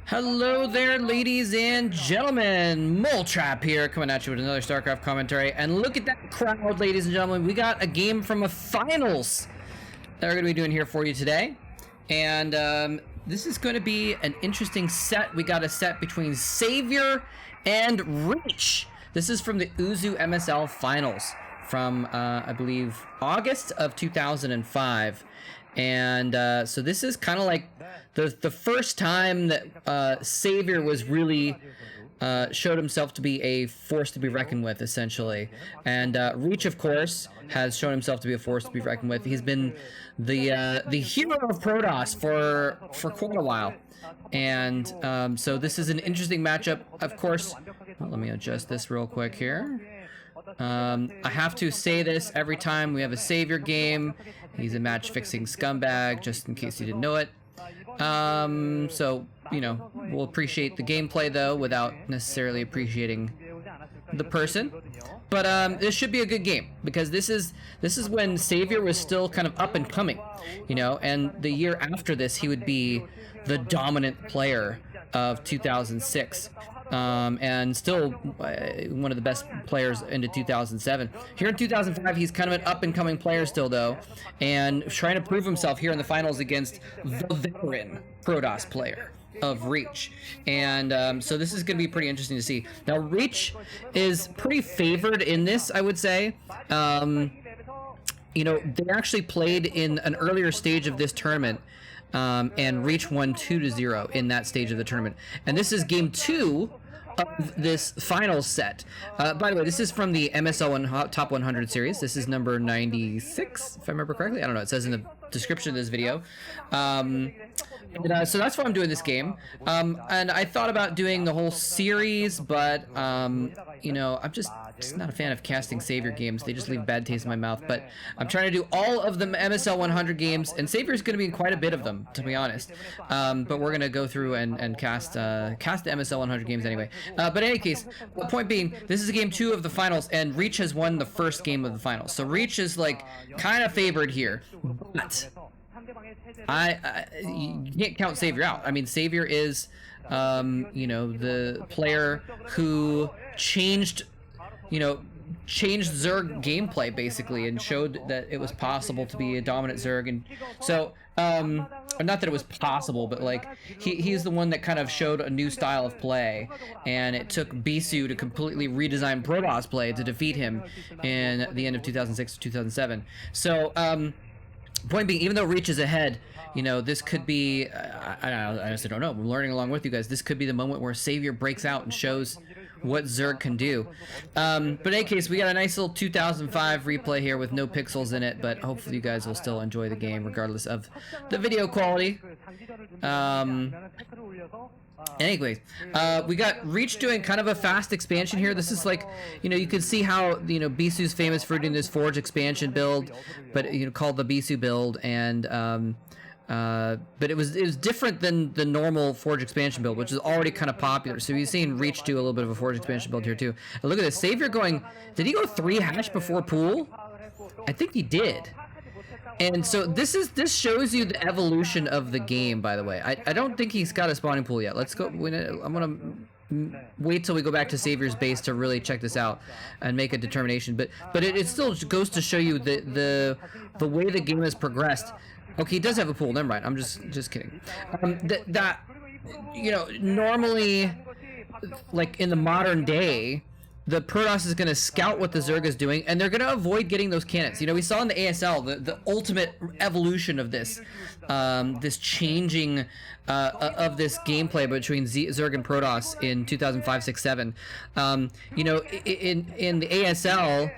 Hello there, ladies and gentlemen. Moletrap here, coming at you with another StarCraft commentary. And look at that crowd, ladies and gentlemen. We got a game from a finals that we're going to be doing here for you today. And this is going to be an interesting set. We got a set between Savior and Reach. This is from the UZOO MSL finals from, I believe, August of 2005. And so this is kind of like the first time that Savior was really showed himself to be a force to be reckoned with, essentially. And Reach, of course, has shown himself to be a force to be reckoned with. He's been the hero of Protoss for quite a while. And so this is an interesting matchup, of course. Well, let me adjust this real quick here. I have to say this every time we have a Savior game. He's a match-fixing scumbag, just in case you didn't know it. So, you know, we'll appreciate the gameplay, though, without necessarily appreciating the person. But this should be a good game, because this is when Savior was still kind of up and coming, you know, and the year after this, he would be the dominant player of 2006. And still one of the best players into 2007. Here in 2005, he's kind of an up-and-coming player still, though, and trying to prove himself here in the finals against the veteran Protoss player of Reach. And so this is going to be pretty interesting to see. Now, Reach is pretty favored in this, I would say. You know, they actually played in an earlier stage of this tournament, and Reach won 2-0 in that stage of the tournament. And this is game 2 of this finals set. By the way, this is from the MSL Top 100 series. This is number 96, if I remember correctly. I don't know. It says in the description of this video. So that's why I'm doing this game. And I thought about doing the whole series, but you know, I'm just not a fan of casting Savior games. They just leave a bad taste in my mouth. But I'm trying to do all of the MSL 100 games, and Savior is going to be in quite a bit of them, to be honest. But we're going to go through and cast the MSL 100 games anyway. But in any case, the point being, this is game 2 of the finals, and Reach has won the first game of the finals. So Reach is like kind of favored here, but you can't count Savior out. I mean, Savior is, you know, the player who changed Zerg gameplay, basically, and showed that it was possible to be a dominant Zerg. And so, not that it was possible, but like, he's the one that kind of showed a new style of play, and it took BSU to completely redesign Protoss play to defeat him in the end of 2006 to 2007. So, point being, even though Reach is ahead, you know, this could be, I honestly don't know, I'm learning along with you guys, this could be the moment where Savior breaks out and shows what Zerg can do. But in any case, we got a nice little 2005 replay here with no pixels in it, but hopefully you guys will still enjoy the game regardless of the video quality. Anyways, we got Reach doing kind of a fast expansion here. This is like, you know, you can see how, you know, BSU's famous for doing this Forge expansion build, but, you know, called the BSU build, and but it was different than the normal Forge expansion build, which is already kind of popular. So you've seen Reach do a little bit of a Forge expansion build here too. And look at this, Savior going, did he go 3 hash before pool? I think he did. And so this shows you the evolution of the game, by the way. I don't think he's got a spawning pool yet. Let's go. I'm gonna wait till we go back to Savior's base to really check this out and make a determination. But it still goes to show you the way the game has progressed. Okay, he does have a pool. Never mind. I'm just kidding. That you know, normally, like in the modern day, the Protoss is going to scout what the Zerg is doing, and they're going to avoid getting those cannons. You know, we saw in the ASL the ultimate evolution of this, this changing of this gameplay between Zerg and Protoss in 2005, 6, 7. You know, in the ASL,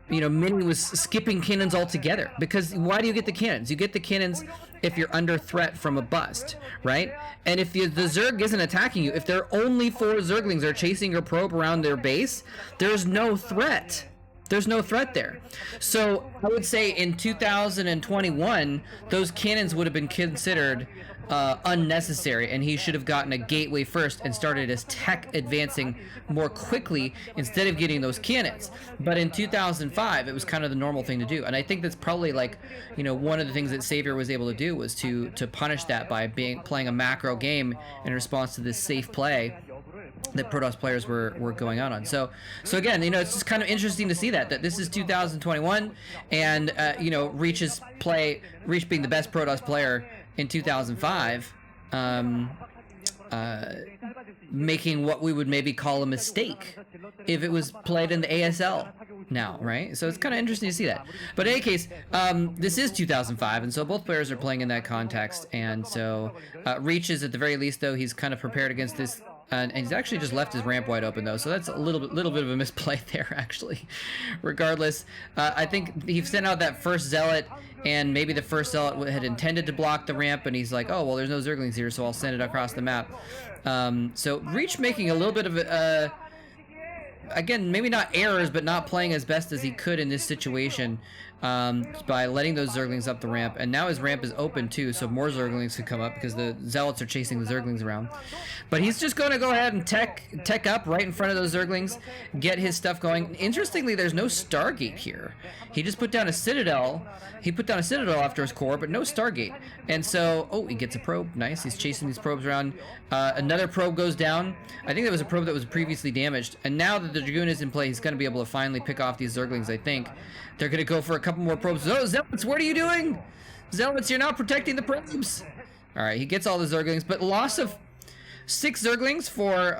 you know, Mini was skipping cannons altogether, because why do you get the cannons? You get the cannons if you're under threat from a bust, right? And if the Zerg isn't attacking you, if there are only 4 Zerglings are chasing your probe around their base, there's no threat. There's no threat there. So I would say in 2021, those cannons would have been considered unnecessary, and he should have gotten a gateway first and started his tech advancing more quickly instead of getting those cannons. But in 2005, it was kind of the normal thing to do, and I think that's probably like, you know, one of the things that Savior was able to do was to punish that by playing a macro game in response to this safe play that Protoss players were going out on. So again, you know, it's just kind of interesting to see that this is 2021, and you know, Reach being the best Protoss player in 2005, making what we would maybe call a mistake if it was played in the ASL now, right? So it's kind of interesting to see that. But in any case, this is 2005, and so both players are playing in that context, and so Reach is, at the very least, though, he's kind of prepared against this. And he's actually just left his ramp wide open, though, so that's a little bit of a misplay there, actually. Regardless, I think he sent out that first Zealot, and maybe the first Zealot had intended to block the ramp, and he's like, oh, well, there's no Zerglings here, so I'll send it across the map. So Reach making a little bit of again, maybe not errors, but not playing as best as he could in this situation, by letting those Zerglings up the ramp. And now his ramp is open too, so more Zerglings could come up because the Zealots are chasing the Zerglings around. But he's just going to go ahead and tech up right in front of those Zerglings, get his stuff going. Interestingly, there's no Stargate here. He just put down a Citadel. He put down a Citadel after his core, but no Stargate. And so, oh, he gets a probe. Nice. He's chasing these probes around. Another probe goes down. I think that was a probe that was previously damaged. And now that the Dragoon is in play, he's going to be able to finally pick off these Zerglings, I think. They're going to go for a couple more probes. Oh, Zealots, what are you doing? Zealots, you're not protecting the probes. All right, he gets all the Zerglings, but loss of 6 Zerglings for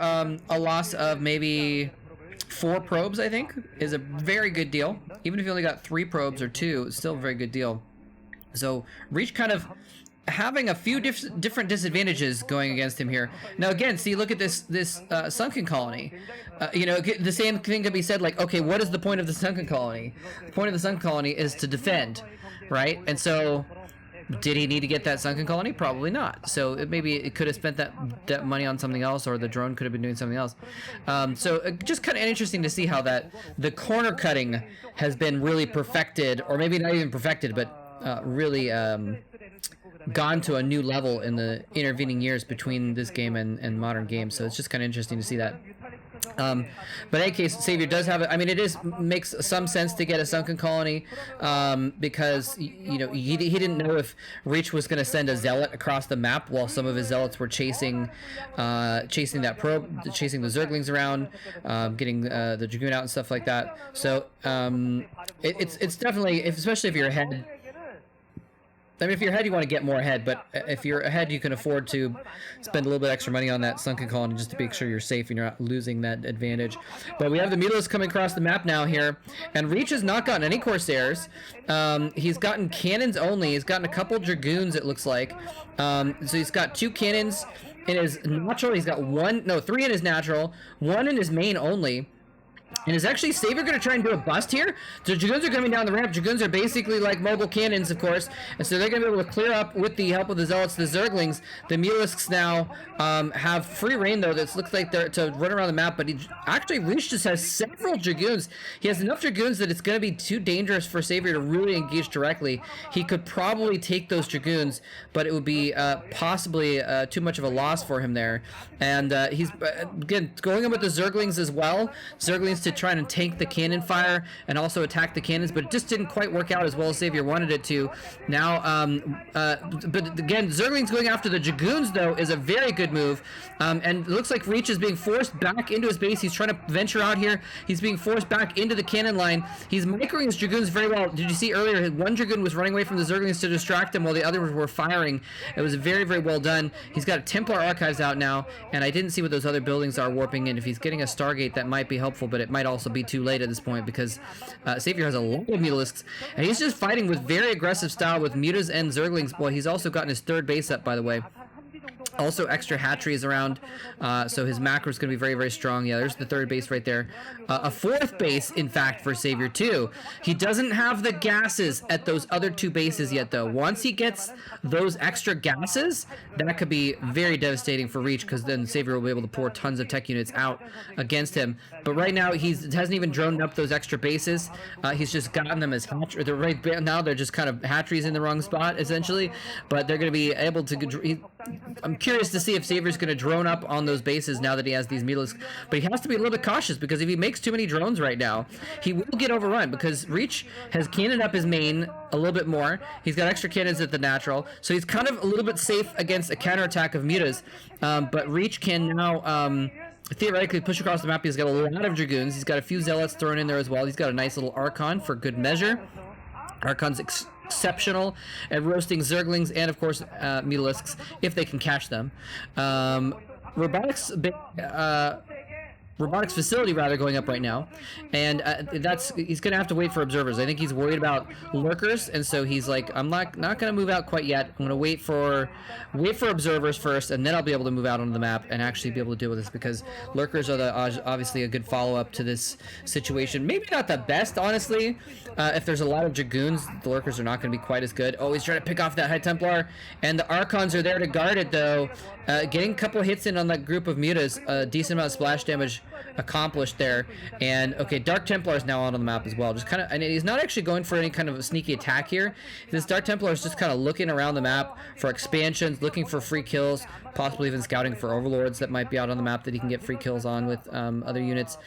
a loss of maybe 4 probes, I think, is a very good deal. Even if you only got 3 probes or 2, it's still a very good deal. So Reach kind of having a few different disadvantages going against him here. Now again, see, look at this sunken colony. You know, the same thing can be said, like, okay, what is the point of the sunken colony? The point of the sunken colony is to defend, right? And so, did he need to get that sunken colony? Probably not. So maybe it could have spent that money on something else, or the drone could have been doing something else. So just kind of interesting to see how the corner cutting has been really perfected, or maybe not even perfected, but really gone to a new level in the intervening years between this game and modern games. So it's just kind of interesting to see that. But in any case, Savior does have it. I mean, makes some sense to get a sunken colony, because, you know, he didn't know if Reach was going to send a Zealot across the map while some of his Zealots were chasing that probe, chasing the Zerglings around, getting the Dragoon out and stuff like that. So it's definitely, especially if you're ahead. I mean, if you're ahead, you want to get more ahead, but if you're ahead, you can afford to spend a little bit extra money on that sunken colony just to make sure you're safe and you're not losing that advantage. But we have the Mutalisks coming across the map now here, and Reach has not gotten any Corsairs. He's gotten cannons only. He's gotten a couple Dragoons, it looks like. So he's got 2 cannons in his natural. He's got 3 in his natural, 1 in his main only. And is actually Savior going to try and do a bust here? So Dragoons are coming down the ramp. Dragoons are basically like mobile cannons, of course. And so they're going to be able to clear up with the help of the Zealots, the Zerglings. The Mutalisks now have free reign, though. This looks like they're to run around the map. But actually, Reach just has several Dragoons. He has enough Dragoons that it's going to be too dangerous for Savior to really engage directly. He could probably take those Dragoons, but it would be possibly too much of a loss for him there. And he's, again, going in with the Zerglings as well. Zerglings to try and tank the cannon fire and also attack the cannons, but it just didn't quite work out as well as Savior wanted it to. Now, but again, Zerglings going after the Dragoons, though, is a very good move. And it looks like Reach is being forced back into his base. He's trying to venture out here. He's being forced back into the cannon line. He's microing his Dragoons very well. Did you see earlier, one Dragoon was running away from the Zerglings to distract him while the others were firing. It was very, very well done. He's got Templar Archives out now, and I didn't see what those other buildings are warping in. If he's getting a Stargate, that might be helpful, but it might also be too late at this point because Savior has a lot of Mutalisks, and he's just fighting with very aggressive style with Mutas and Zerglings. Boy, he's also gotten his 3rd base up, by the way. Also, extra hatcheries around, so his macro is going to be very, very strong. Yeah, there's the third base right there. A fourth base, in fact, for Savior, too. He doesn't have the gases at those other two bases yet, though. Once he gets those extra gases, that could be very devastating for Reach, because then Savior will be able to pour tons of tech units out against him. But right now, he hasn't even droned up those extra bases. He's just gotten them as hatcheries. Right now, they're just kind of hatcheries in the wrong spot, essentially. But they're going to be able to... I'm curious to see if Savior's going to drone up on those bases now that he has these Meatless, but he has to be a little bit cautious, because if he makes too many drones right now, he will get overrun, because Reach has cannoned up his main a little bit more. He's got extra cannons at the natural, so he's kind of a little bit safe against a counterattack of Mutas, but Reach can now theoretically push across the map. He's got a lot of Dragoons. He's got a few Zealots thrown in there as well. He's got a nice little Archon for good measure. Archon's exceptional at roasting Zerglings and, of course, Mutalisks, if they can catch them. Robotics facility rather going up right now, and he's gonna have to wait for observers. I think he's worried about lurkers, and so he's like, I'm not gonna move out quite yet. I'm gonna wait for observers first, and then I'll be able to move out onto the map and actually be able to deal with this, because lurkers are obviously a good follow-up to this situation. Maybe not the best, honestly. If there's a lot of Dragoons, the lurkers are not gonna be quite as good. Oh, he's trying to pick off that High Templar, and the Archons are there to guard it, though. Getting a couple hits in on that group of Mutas, a decent amount of splash damage accomplished there. And okay, Dark Templar is now on the map as well, just kind of, and he's not actually going for any kind of a sneaky attack here. This Dark Templar is just kind of looking around the map for expansions, looking for free kills, possibly even scouting for overlords that might be out on the map that he can get free kills on with other units.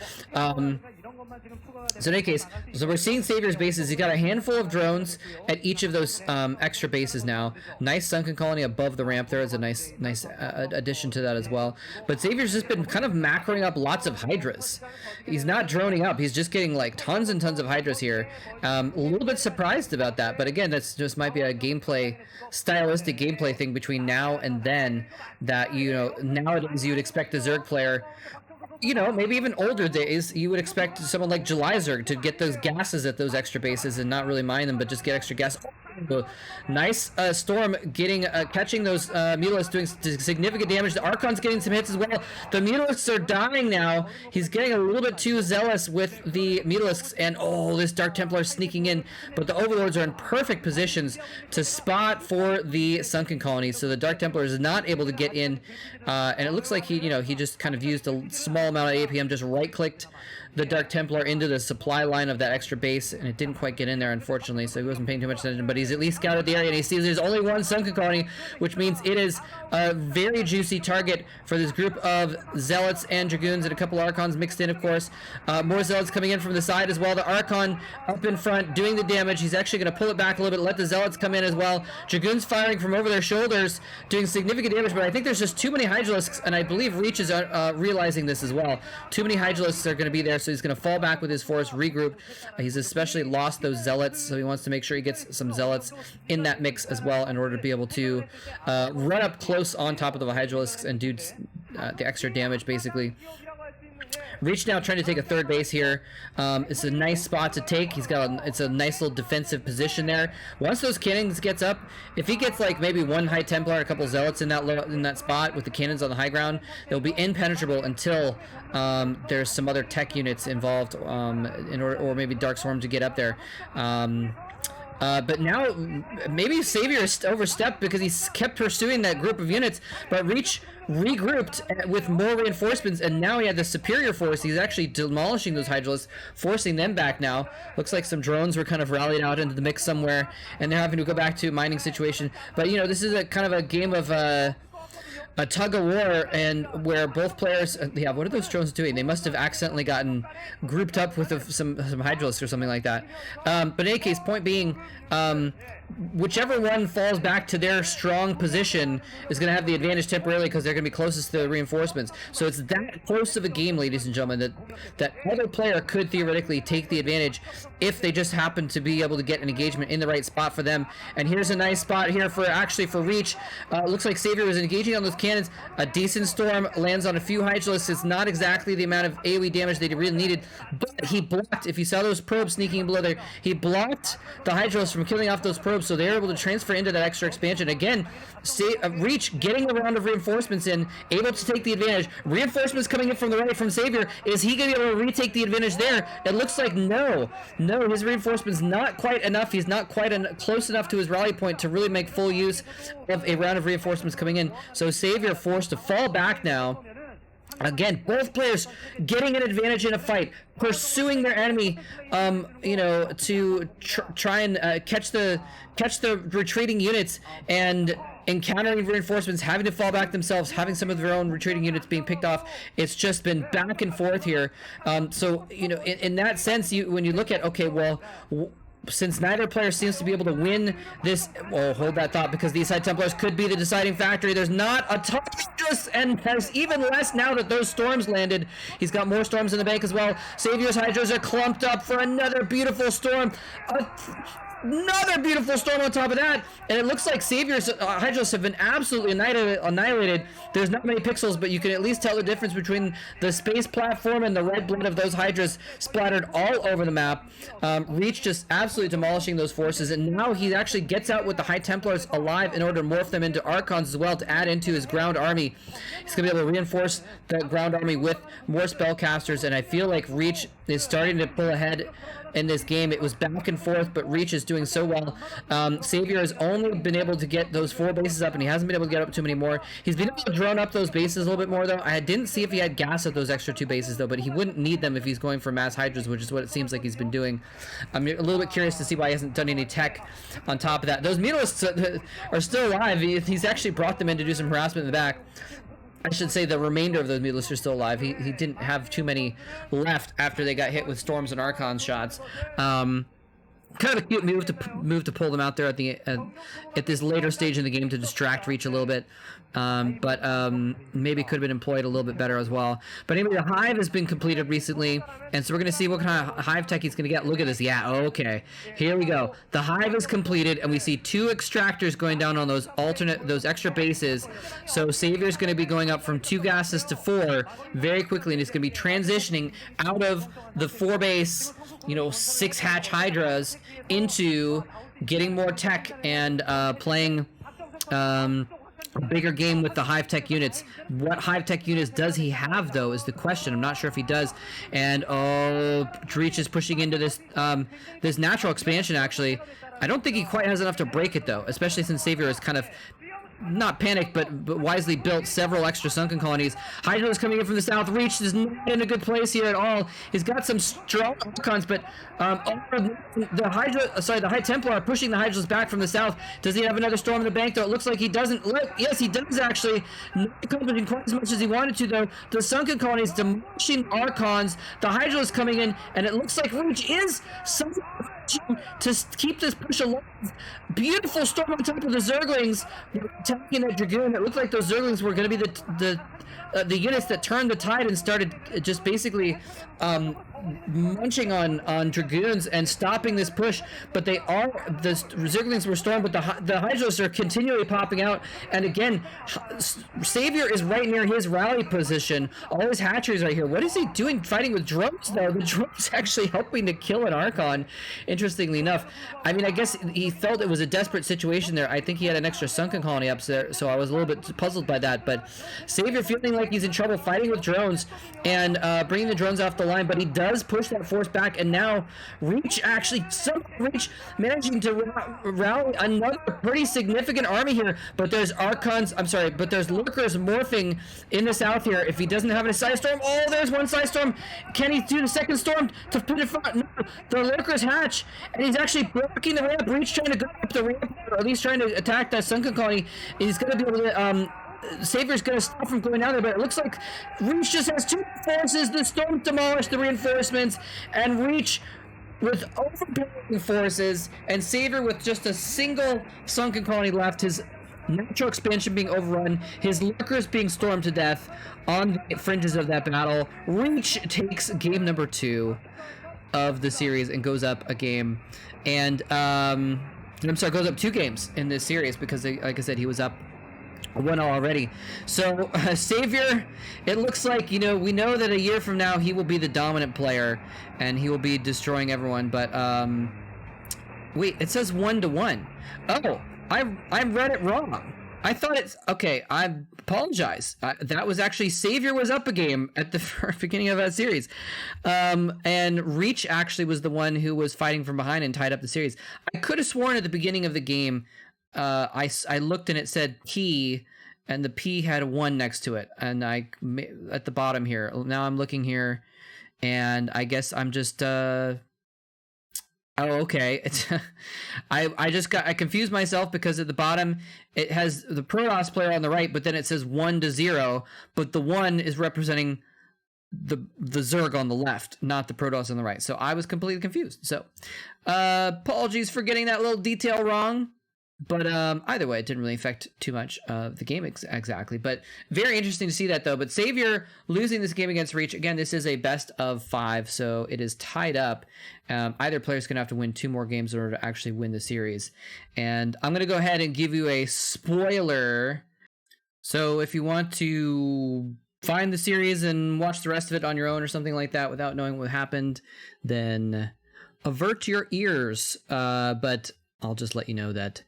So in any case, so we're seeing Savior's bases. He's got a handful of drones at each of those extra bases now. Nice sunken colony above the ramp there is a nice addition to that as well. But Savior's just been kind of macroing up lots of Hydras. He's not droning up. He's just getting like tons and tons of Hydras here. A little bit surprised about that, but again, that's just might be a stylistic gameplay thing between now and then, that, you know, nowadays you would expect a Zerg player, you know, maybe even older days, you would expect someone like July Zerg to get those gases at those extra bases and not really mind them, but just get extra gas. Nice Storm getting catching those Mutalisks, doing significant damage. The Archon's getting some hits as well. The Mutalisks are dying now. He's getting a little bit too zealous with the Mutalisks, and oh, this Dark Templar is sneaking in, but the Overlords are in perfect positions to spot for the sunken colony, so the Dark Templar is not able to get in, and it looks like he just kind of used a small amount of APM, just right-clicked the Dark Templar into the supply line of that extra base, and it didn't quite get in there, unfortunately, so he wasn't paying too much attention, but he's at least scouted the area, and he sees there's only one sunken colony, which means it is a very juicy target for this group of Zealots and Dragoons, and a couple Archons mixed in, of course. More Zealots coming in from the side as well. The Archon up in front doing the damage. He's actually going to pull it back a little bit, let the Zealots come in as well. Dragoons firing from over their shoulders, doing significant damage, but I think there's just too many Hydralisks, and I believe Reach is realizing this as well. Too many Hydralisks are going to be there, so he's going to fall back with his force, regroup. He's especially lost those Zealots, so he wants to make sure he gets some Zealots in that mix as well in order to be able to run up close on top of the Hydralisks and do the extra damage, basically. Reach now trying to take a third base here. It's a nice spot to take. It's a nice little defensive position there. Once those cannons gets up, if he gets like maybe one High Templar, a couple Zealots in that spot with the cannons on the high ground, they'll be impenetrable until there's some other tech units involved, or maybe Dark Swarm to get up there. But now maybe Savior overstepped because he kept pursuing that group of units, but Reach regrouped with more reinforcements, and now he had the superior force. He's actually demolishing those Hydralisks, forcing them back now. Looks like some drones were kind of rallied out into the mix somewhere, and they're having to go back to a mining situation. But, you know, this is a kind of a game of a tug of war, and where both players, yeah, what are those drones doing? They must have accidentally gotten grouped up with some Hydralisks or something like that. But in any case, point being, whichever one falls back to their strong position is going to have the advantage temporarily, because they're going to be closest to the reinforcements. So it's that close of a game, ladies and gentlemen, that other player could theoretically take the advantage if they just happen to be able to get an engagement in the right spot for them. And here's a nice spot here for Reach. Looks like Savior was engaging on those cannons. A decent Storm lands on a few Hydralisks. It's not exactly the amount of AoE damage they really needed, but he blocked, if you saw those probes sneaking below there, he blocked the Hydralisks from killing off those probes. probe, so they're able to transfer into that extra expansion. Again, Reach getting a round of reinforcements in, able to take the advantage. Reinforcements coming in from the right from Savior. Is he going to be able to retake the advantage there? It looks like no. No, his reinforcements not quite enough. He's not quite close enough to his rally point to really make full use of a round of reinforcements coming in. So Savior forced to fall back now. Again, both players getting an advantage in a fight, pursuing their enemy, you know, to try and catch the retreating units, and encountering reinforcements, having to fall back themselves, having some of their own retreating units being picked off. It's just been back and forth here. So, you know, in that sense, when you look at, okay, well, since neither player seems to be able to win this, well, hold that thought, because these High Templars could be the deciding factor. There's not a ton of Hydras, and there's even less now that those storms landed. He's got more storms in the bank as well. Savior's Hydras are clumped up for another beautiful storm. Another beautiful storm on top of that, and it looks like Savior's Hydras have been absolutely annihilated. There's not many pixels, but you can at least tell the difference between the space platform and the red blood of those Hydras splattered all over the map. Reach just absolutely demolishing those forces, and now he actually gets out with the High Templars alive in order to morph them into Archons as well to add into his ground army. He's going to be able to reinforce the ground army with more spellcasters, and I feel like Reach is starting to pull ahead in this game. It was back and forth, but Reach is doing so well. Savior has only been able to get those 4 bases up, and he hasn't been able to get up too many more. He's been able to drone up those bases a little bit more, though. I didn't see if he had gas at those extra 2 bases, though, but he wouldn't need them if he's going for mass Hydras, which is what it seems like he's been doing. I'm a little bit curious to see why he hasn't done any tech on top of that. Those Mutalisks are still alive. He's actually brought them in to do some harassment in the back. I should say the remainder of those Mutalisks are still alive. He didn't have too many left after they got hit with Storms and Archon shots. Kind of a cute move to pull them out there at this later stage in the game to distract Reach a little bit, but maybe could have been employed a little bit better as well. But anyway, the Hive has been completed recently, and so we're going to see what kind of Hive tech he's going to get. Look at this. Yeah, okay. Here we go. The Hive is completed, and we see 2 extractors going down on those extra bases. So Savior's going to be going up from 2 gases to 4 very quickly, and he's going to be transitioning out of the 4 base, you know, 6 hatch Hydras into getting more tech and playing a bigger game with the Hive Tech units. What Hive Tech units does he have, though, is the question. I'm not sure if he does. And Reach is pushing into this this natural expansion, actually. I don't think he quite has enough to break it, though, especially since Savior is kind of not panicked, but wisely built several extra sunken colonies. Hydra is coming in from the south. Reach is not in a good place here at all. He's got some strong Archons, but the High Templar are pushing the Hydras back from the south. Does he have another storm in the bank, though? It looks like he doesn't. Yes, he does, actually. Not accomplishing quite as much as he wanted to, though. The sunken colonies demolishing Archons. The Hydra is coming in, and it looks like Reach is something to keep this push alive. Beautiful storm on top of the Zerglings attacking that Dragoon. It looked like those Zerglings were going to be the units that turned the tide and started just basically munching on Dragoons and stopping this push. But the Zerglings were stormed, but the Hydras are continually popping out. And again, Savior is right near his rally position. All his hatcheries right here. What is he doing fighting with drones, though? The drones actually helping to kill an Archon, interestingly enough. I mean, I guess he felt it was a desperate situation there. I think he had an extra sunken colony up there, so I was a little bit puzzled by that. But Savior feeling like he's in trouble fighting with drones and bringing the drones off the line, but he does push that force back, and now Reach managing to rally another pretty significant army here. But there's but there's Lurkers morphing in the south here. If he doesn't have a Side Storm, there's one Side Storm. Can he do the second storm to put it front? No, the Lurkers hatch, and he's actually blocking the ramp. Reach trying to go up the ramp, or at least trying to attack that sunken colony. He's going to be able to Savior's going to stop from going down there, but it looks like Reach just has 2 forces. The storm demolished the reinforcements, and Reach with overpowering forces, and Savior with just a single sunken colony left. His natural expansion being overrun, his Lurkers being stormed to death on the fringes of that battle. Reach takes game number 2 of the series and goes up a game, and goes up 2 games in this series because, like I said, he was up 1-0 already. So Savior, it looks like, we know that a year from now he will be the dominant player and he will be destroying everyone, but Wait, it says 1-1. Oh, I read it wrong. I thought it's okay. I apologize. That was actually Savior was up a game at the beginning of that series, and Reach actually was the one who was fighting from behind and tied up the series. I could have sworn at the beginning of the game, I looked and it said P, and the P had a 1 next to it, and I at the bottom here. Now I'm looking here, and I guess I'm just. Oh, okay. It's I confused myself because at the bottom it has the Protoss player on the right, but then it says 1-0, but the 1 is representing the Zerg on the left, not the Protoss on the right. So I was completely confused. So apologies for getting that little detail wrong. But either way, it didn't really affect too much of the game exactly. But very interesting to see that, though. But Savior losing this game against Reach. Again, this is a best of 5, so it is tied up. Either player is going to have to win 2 more games in order to actually win the series. And I'm going to go ahead and give you a spoiler. So if you want to find the series and watch the rest of it on your own or something like that without knowing what happened, then avert your ears. But I'll just let you know that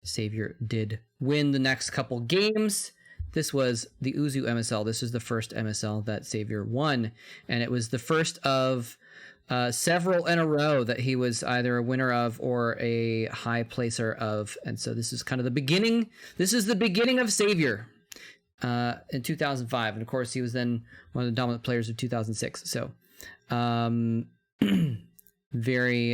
Savior did win the next couple games. This was the UZOO MSL. This is the first MSL that Savior won, and it was the first of several in a row that he was either a winner of or a high placer of. And so this is kind of the beginning. This is the beginning of Savior in 2005, and of course he was then one of the dominant players of 2006. So very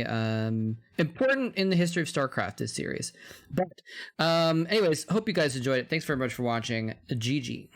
important in the history of StarCraft, this series. But anyways, hope you guys enjoyed it. Thanks very much for watching. GG.